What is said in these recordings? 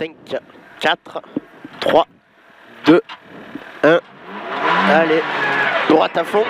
5, 4, 3, 2, 1. Allez, droite à fond.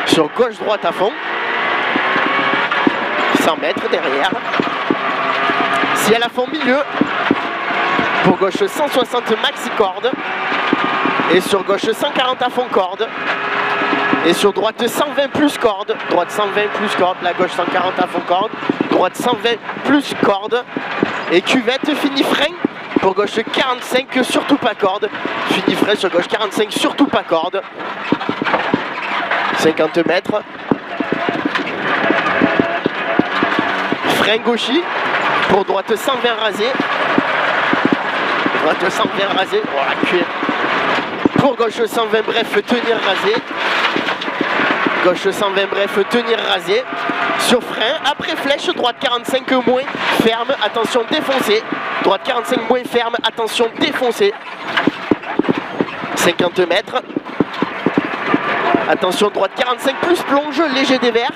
Sur gauche-droite à fond. 100 mètres derrière. Ciel à fond milieu. Pour gauche 160 maxi corde. Et sur gauche 140 à fond corde. Et sur droite 120 plus corde. Droite 120 plus corde. La gauche 140 à fond corde. Droite 120 plus corde. Et cuvette fini frein. Pour gauche 45 surtout pas corde. Fini frein sur gauche 45 surtout pas corde. 50 mètres. Frein gauchy. Pour droite 120 rasé. Droite 120 rasé. Voilà, cuir. Pour gauche 120 bref, tenir rasé. Gauche 120 bref, tenir rasé. Sur frein, après flèche, droite 45 moins, ferme, attention défoncé. Droite 45 moins, ferme, attention défoncé. 50 mètres. Attention, droite 45 plus plonge, léger dévers.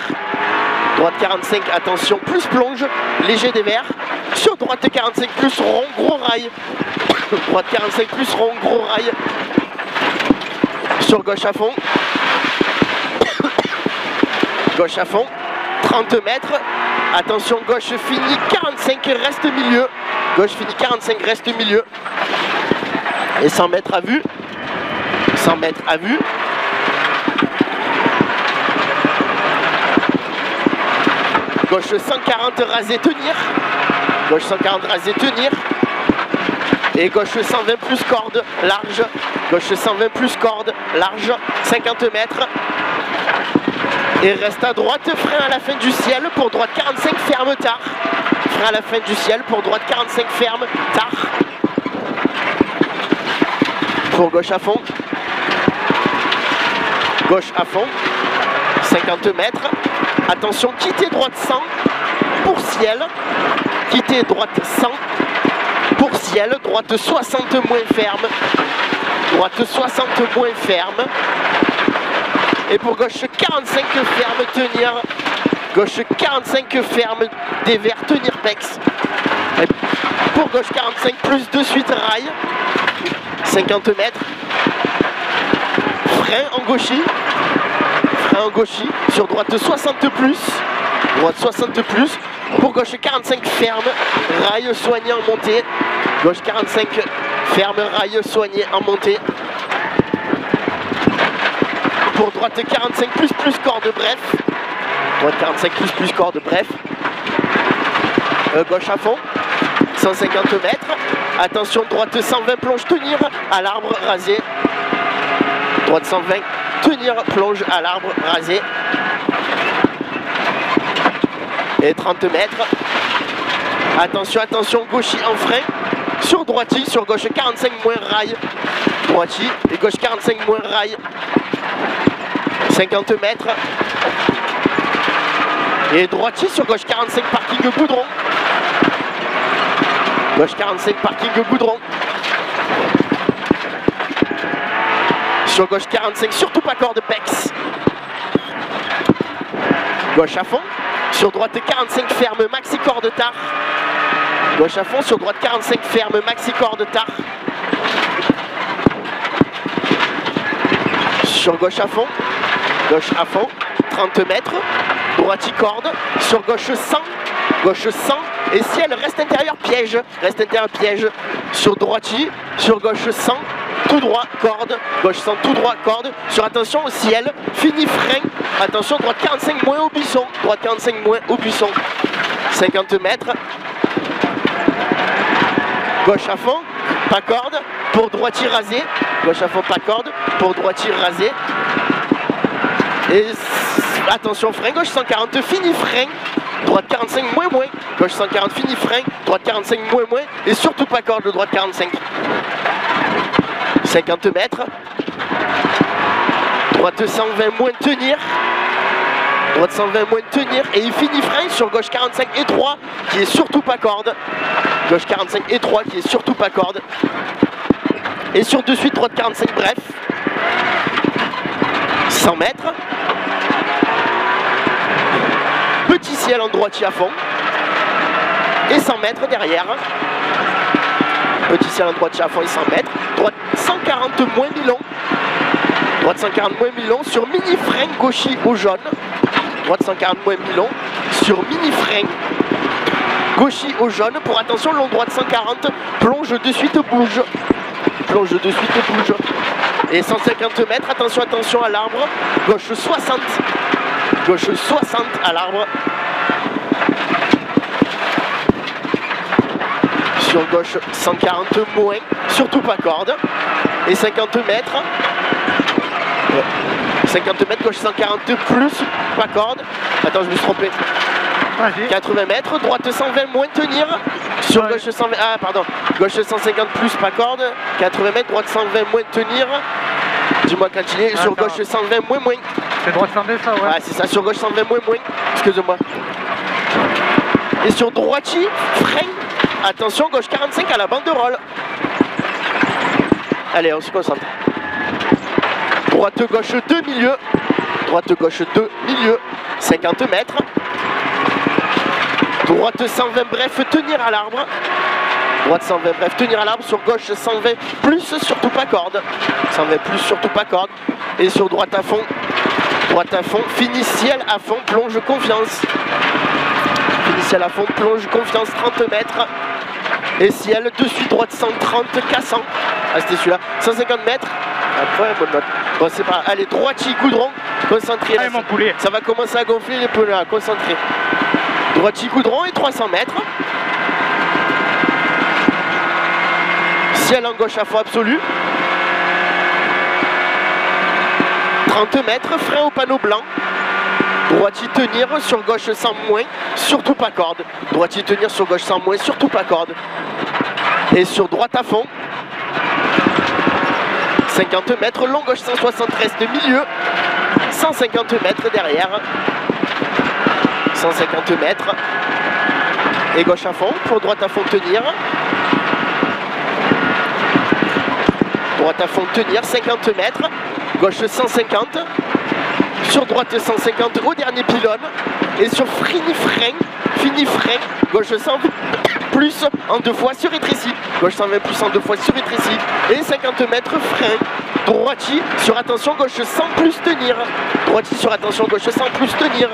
Droite 45, attention, plus plonge, léger dévers. Sur droite 45 plus rond, gros rail. Droite 45 plus rond, gros rail. Sur gauche à fond. Gauche à fond. 30 mètres. Attention, gauche fini 45, reste milieu. Gauche fini 45, reste milieu. Et 100 mètres à vue. 100 mètres à vue. Gauche 140 rasé tenir. Gauche 140 rasé tenir. Et gauche 120 plus corde large. Gauche 120 plus corde large. 50 mètres. Et reste à droite, frein à la fin du ciel. Pour droite 45 ferme tard. Frein à la fin du ciel. Pour droite 45 ferme tard. Pour gauche à fond. Gauche à fond. 50 mètres. Attention, quittez droite 100 pour ciel. Quittez droite 100 pour ciel. Droite 60 moins ferme. Droite 60 moins ferme. Et pour gauche 45 ferme tenir. Gauche 45 ferme dévers tenir pex. Et pour gauche 45 plus de suite rail. 50 mètres. Frein en gauchy. Frein en gauchy. Sur droite 60 plus. Droite 60 plus. Pour gauche 45 ferme. Rail soigné en montée. Gauche 45 ferme. Rail soigné en montée. Pour droite 45 plus corde bref. Droite 45 plus corde bref. Gauche à fond. 150 mètres. Attention, droite 120 plonge tenir à l'arbre rasé. Droite 120 tenir plonge à l'arbre rasé. Et 30 mètres. Attention, attention, gauchy en frein. Sur droiti, sur gauche 45 moins rail. Droiti et gauche 45 moins rail. 50 mètres. Et droitier sur gauche 45 parking goudron. Gauche 45 parking goudron. Sur gauche 45 surtout pas corde pex. Gauche à fond. Sur droite 45 ferme maxi corde tard. Gauche à fond. Sur droite 45 ferme maxi corde tard. Sur gauche à fond. Gauche à fond, 30 mètres, droiti corde, sur gauche 100, gauche 100, et ciel reste intérieur piège, sur droiti, sur gauche 100, tout droit corde, gauche 100, tout droit corde, sur attention au ciel, fini frein, attention droite 45 moins au buisson, droite 45 moins au buisson, 50 mètres, gauche à fond, pas corde, pour droiti rasé, gauche à fond pas corde, pour droiti rasé. Et attention, frein, gauche 140, fini frein, droite 45 moins, gauche 140, fini frein, droite 45 moins, et surtout pas corde, droite 45. 50 mètres, droite 120 moins tenir, droite 120 moins tenir, et il finit frein sur gauche 45 étroit, qui est surtout pas corde, gauche 45 étroit, qui est surtout pas corde, et sur de suite, droite 45 bref, 100 mètres. Petit ciel en droitier à fond. Et 100 mètres derrière. Petit ciel en droite à fond et 100 mètres. Droite 140 moins Milon. Droite 140 moins Milon sur mini frein gauchy au jaune. Droite 140 moins Milon sur mini frein gauchy au jaune. Pour attention, long droite 140. Plonge de suite, bouge. Plonge de suite, bouge. Et 150 mètres, attention, attention à l'arbre. Gauche 60. Gauche 60 à l'arbre. Sur gauche 140 moins, surtout pas corde. Et 50 mètres. 50 mètres, gauche 140 plus, pas corde. Attends, je me suis trompé. 80 mètres, droite 120 moins, tenir. Sur gauche 120, ah pardon, gauche 150 plus, pas corde. 80 mètres, droite 120 moins, tenir. Dis-moi quand il est, sur gauche 120 moins. C'est droite 120 ça, ouais. Ah c'est ça, sur gauche 120 moins. Excuse-moi. Et sur droitier, frein. Attention, gauche 45 à la banderole. Allez, on se concentre. Droite gauche 2 milieu. Droite gauche 2 milieu. 50 mètres. Droite 120 bref, tenir à l'arbre. Droite 120 bref, tenir à l'arbre. Sur gauche 120 plus, surtout pas corde. 120 plus, surtout pas corde. Et sur droite à fond. Droite à fond, fini ciel à fond, plonge confiance. Fini ciel à fond, plonge confiance, 30 mètres. Et ciel, de suite droite 130, cassant. Ah c'était celui-là. 150 mètres. Après, bonne note. Bon c'est pas. Allez, droitier, goudron. Concentré. Allez, mon poulet. Ça va commencer à gonfler les pneus là. Concentré. Droitier, goudron et 300 mètres. Ciel en gauche à fond absolu. 30 mètres, frein au panneau blanc. Droitier tenir, sur gauche 100 moins, surtout pas corde. Droitier tenir, sur gauche 100 moins, surtout pas corde. Et sur droite à fond. 50 mètres, long gauche 160 reste milieu. 150 mètres derrière. 150 mètres. Et gauche à fond, pour droite à fond tenir. Droite à fond tenir, 50 mètres. Gauche 150. Sur droite 150 au dernier pylône. Et sur fini frein, gauche 100 plus en 2 fois sur rétréci. Gauche 120 plus en 2 fois sur rétréci. Et 50 mètres frein. Droitier sur attention, gauche 100 plus tenir. Droitier sur attention, gauche 100 plus tenir.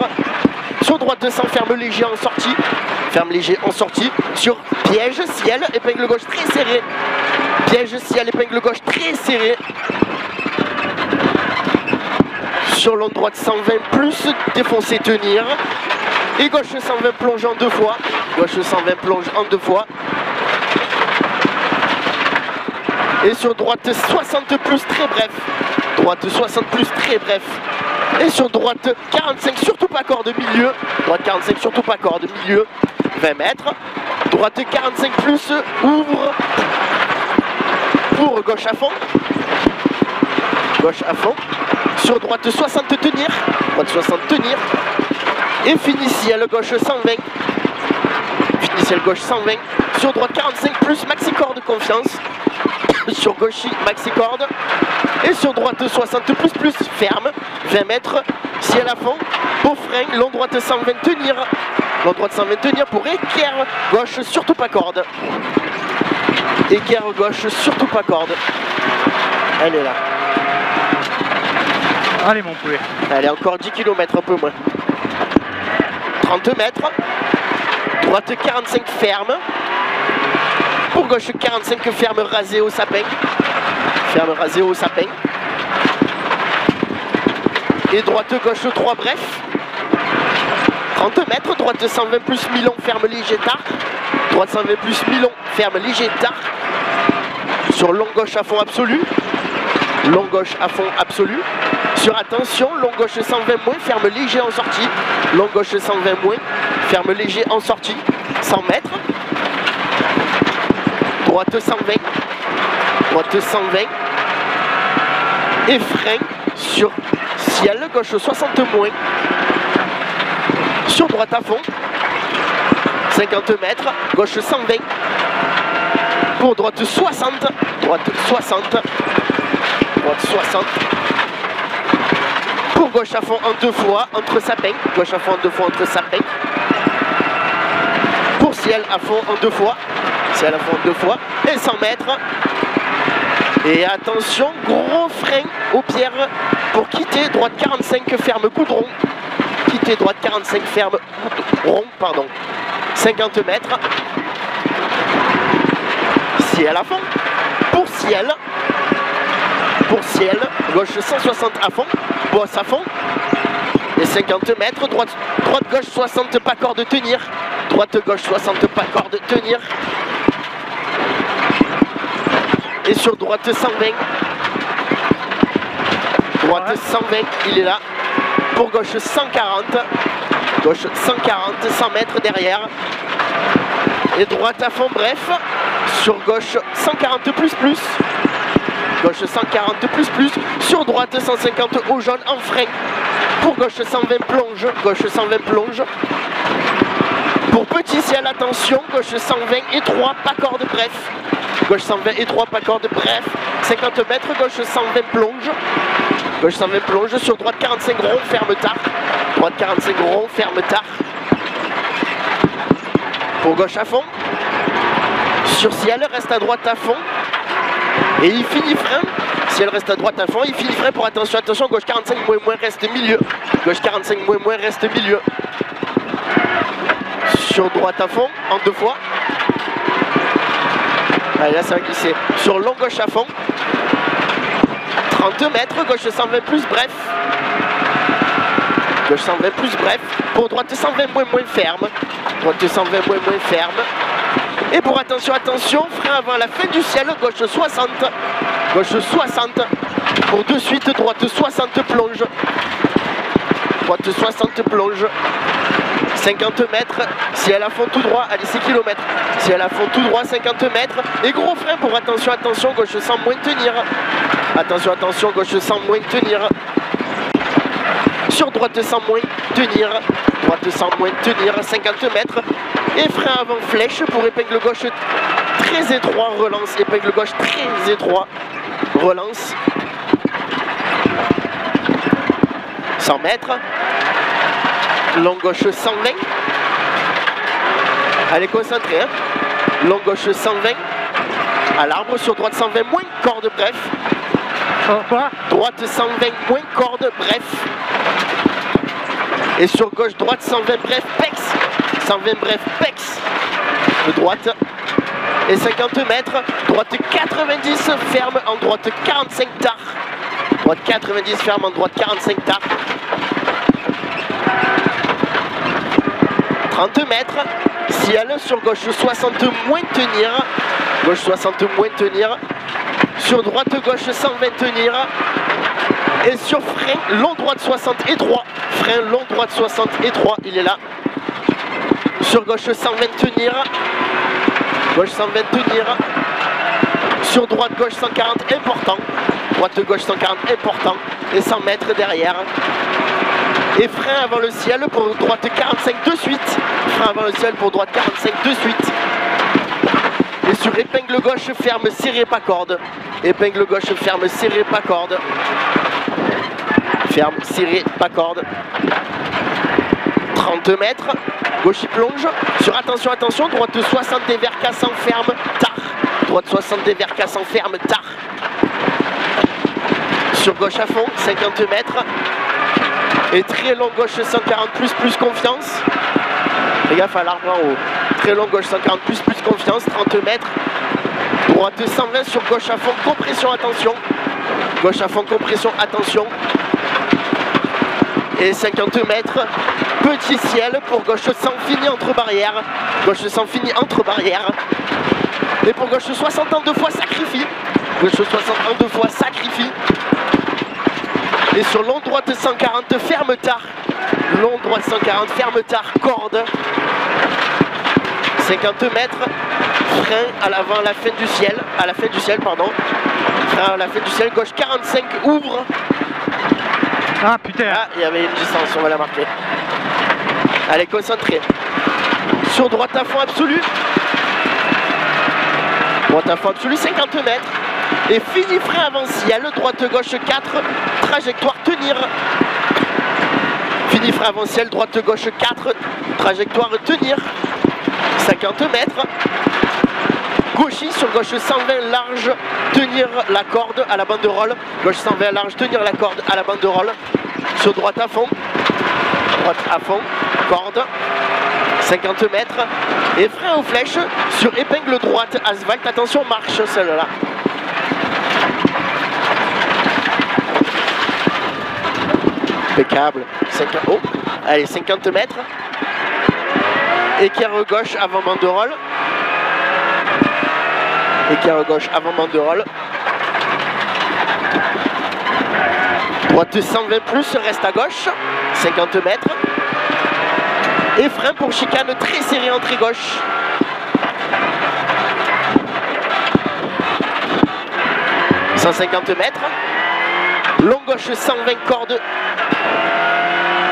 Sur droite 100, ferme léger en sortie. Ferme léger en sortie. Sur piège, ciel, épingle gauche très serré. Piège, ciel, épingle gauche très serré. Sur long droite 120 plus, défoncer, tenir. Et gauche 120 plonge en 2 fois. Gauche 120 plonge en 2 fois. Et sur droite 60 plus très bref. Droite 60 plus très bref. Et sur droite 45 surtout pas corde milieu. Droite 45 surtout pas corde milieu. 20 mètres. Droite 45 plus ouvre. Pour gauche à fond. Gauche à fond. Sur droite 60 tenir. Droite 60 tenir. Et fini ciel gauche 120. Fini ciel gauche 120. Sur droite 45 plus maxi corde confiance. Sur gauche maxi corde. Et sur droite 60 plus ferme. 20 mètres. Ciel à fond. Beau frein. Long droite 120 tenir. Long droite 120 tenir pour équerre gauche surtout pas corde. Équerre gauche surtout pas corde. Elle est là. Allez mon poulet. Allez, encore 10 km, un peu moins. 30 mètres. Droite 45 ferme. Pour gauche 45 ferme rasé au sapin. Ferme rasé au sapin. Et droite gauche 3 bref. 30 mètres. Droite 120 plus Milon ferme léger tard. Droite 120 plus Milon ferme léger tard. Sur long gauche à fond absolu. Long gauche à fond absolu. Sur attention, long gauche 120 moins, ferme léger en sortie. Long gauche 120 moins, ferme léger en sortie. 100 mètres. Droite 120. Droite 120. Et frein sur ciel, gauche 60 moins. Sur droite à fond. 50 mètres, gauche 120. Pour droite 60. Droite 60. Droite 60. Pour gauche à fond en 2 fois entre sapins. Gauche à fond en 2 fois entre sapins. Pour ciel à fond en 2 fois. Ciel à fond en 2 fois. Et 100 mètres. Et attention, gros frein aux pierres pour quitter. Droite 45, ferme goudron. Quitter droite 45, ferme goudron, pardon. 50 mètres. Ciel à fond. Pour ciel. Pour ciel. Gauche 160 à fond. Bosse à fond. Et 50 mètres. Droite gauche 60, pas corde tenir. Droite gauche 60, pas corde tenir. Et sur droite 120. Droite 120, il est là. Pour gauche 140. Gauche 140, 100 mètres derrière. Et droite à fond, bref. Sur gauche 140 plus plus. Gauche 140 plus plus. Sur droite 150 au jaune en frein. Pour gauche 120 plonge. Gauche 120 plonge. Pour petit ciel, attention. Gauche 120 étroit, pas corde, bref. Gauche 120 étroit, pas corde, bref. 50 mètres, gauche 120 plonge. Gauche 120 plonge. Sur droite 45 rond, ferme tard. Droite 45 rond, ferme tard. Pour gauche à fond. Sur ciel, reste à droite à fond. Et il finit frein. Ciel reste à droite à fond. Il finit frein pour attention, attention. Gauche 45 moins reste milieu. Gauche 45 moins reste milieu. Sur droite à fond, en 2 fois. Allez, là ça va glisser. Sur long gauche à fond. 32 mètres, gauche 120 plus, bref. Gauche 120 plus, bref. Pour droite 120 moins ferme. Droite 120 moins ferme. Et pour attention, attention, frein avant la fin du ciel, gauche 60. Gauche 60. Pour de suite, droite 60 plonge. Droite 60 plonge. 50 mètres, ciel à fond tout droit, allez c'est kilomètres. Ciel à fond tout droit, 50 mètres. Et gros frein pour attention, attention, gauche 100 moins tenir. Attention, attention, gauche 100 moins tenir. Sur droite 100 moins tenir. Droite 100 moins tenir, 50 mètres. Et frein avant flèche pour épingle gauche très étroit, relance. Épingle gauche très étroit, relance. 100 mètres. Long gauche 120. Allez, concentré. Hein. Long gauche 120. À l'arbre, sur droite 120 moins corde, bref. Droite 120 moins corde, bref. Et sur gauche, droite 120 bref, pex. 120 bref, pex. De droite. Et 50 mètres. Droite 90 ferme en droite 45 tard. Droite 90 ferme en droite 45 tard. 30 mètres, ciel sur gauche 60 moins tenir, gauche 60 moins tenir, sur droite gauche 120 tenir, et sur frein long droite 60 étroit, frein long droite 60 étroit, il est là, sur gauche 120 tenir, gauche 120 tenir, sur droite gauche 140 important, droite gauche 140 important, et 100 mètres derrière. Et frein avant le ciel pour droite 45 de suite. Frein avant le ciel pour droite 45 de suite. Et sur épingle gauche, ferme, serré, pas corde. Épingle gauche, ferme, serré, pas corde. Ferme, serré, pas corde. 30 mètres. Gauche, il plonge. Sur attention, attention. Droite 60 des vers cassants, ferme, tard. Droite 60 des vers cassants, ferme, tard. Sur gauche à fond, 50 mètres. Et très long gauche 140 plus confiance. Fais gaffe à l'arbre en haut. Très long gauche 140 plus confiance, 30 mètres. Droite 120 sur gauche à fond, compression, attention. Gauche à fond, compression, attention. Et 50 mètres. Petit ciel pour gauche 100 fini entre barrières. Gauche 100 fini entre barrières. Et pour gauche 60 en 2 fois, sacrifie. Gauche 60 en 2 fois, sacrifie. Et sur long droite 140, ferme tard. Long droite 140, ferme tard, corde. 50 mètres. Frein à l'avant, à la fin du ciel. À la fin du ciel, pardon. Frein à la fin du ciel, gauche 45, ouvre. Ah putain. Ah, il y avait une distance, on va la marquer. Allez, concentré. Sur droite à fond absolu. Droite à fond absolu, 50 mètres. Et fini frein avant ciel, droite gauche 4, trajectoire tenir. Fini frein avant ciel, droite gauche 4, trajectoire tenir. 50 mètres. Gauchis sur gauche 120 large, tenir la corde à la banderole. Gauche 120 large, tenir la corde à la banderole. Sur droite à fond. Droite à fond, corde. 50 mètres. Et frein aux flèches sur épingle droite, asphalte. Attention, marche celle-là. Impeccable. Oh. Allez, 50 mètres. Équerre gauche avant banderole. Équerre gauche avant banderole. Droite 120 plus, reste à gauche. 50 mètres. Et frein pour chicane très serré, entrée gauche. « 150 mètres. Long gauche 120 cordes.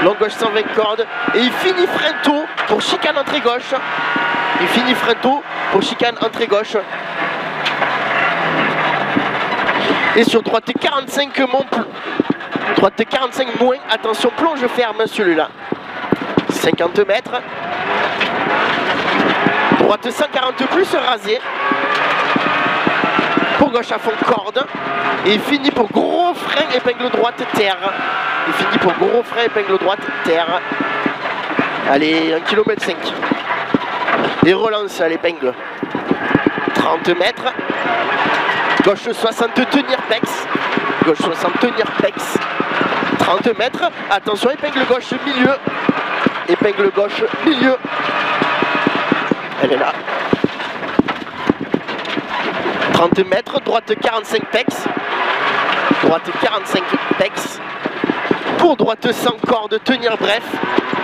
Long gauche 120 cordes. Et il finit frein tôt pour chicane entrée gauche. Il finit frein tôt pour chicane entrée gauche. Et sur droite 45 droite 45 moins, attention, plonge ferme celui-là. 50 mètres. Droite 140 plus, rasé. Pour gauche à fond, corde. Et il finit pour gros frein, épingle droite, terre. Il finit pour gros frein, épingle droite, terre. Allez, 1,5 km. Et relance à l'épingle. 30 mètres. Gauche 60, tenir pex. Gauche 60, tenir pex. 30 mètres. Attention, épingle gauche, milieu. Épingle gauche, milieu. Elle est là. 30 mètres. Droite 45 pex. Droite 45 pex. Pour droite 100 cordes, tenir bref.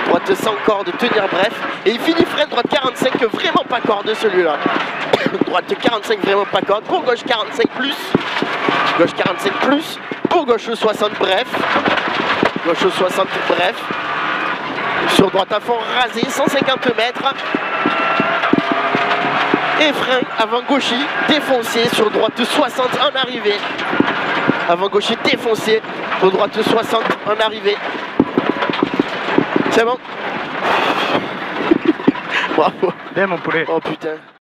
Droite 100 cordes, tenir bref. Et il finit frein, droite 45, vraiment pas corde celui-là. Droite 45, vraiment pas corde. Pour gauche 45 plus. Gauche 45 plus. Pour gauche 60 bref. Gauche 60 bref. Sur droite à fond rasé, 150 mètres. Et frein avant gauchis, défoncé sur droite 60 en arrivée. Avant gauchis défoncé, pour droite 60 en arrivée. C'est bon. Bravo. Bien mon poulet. Oh putain.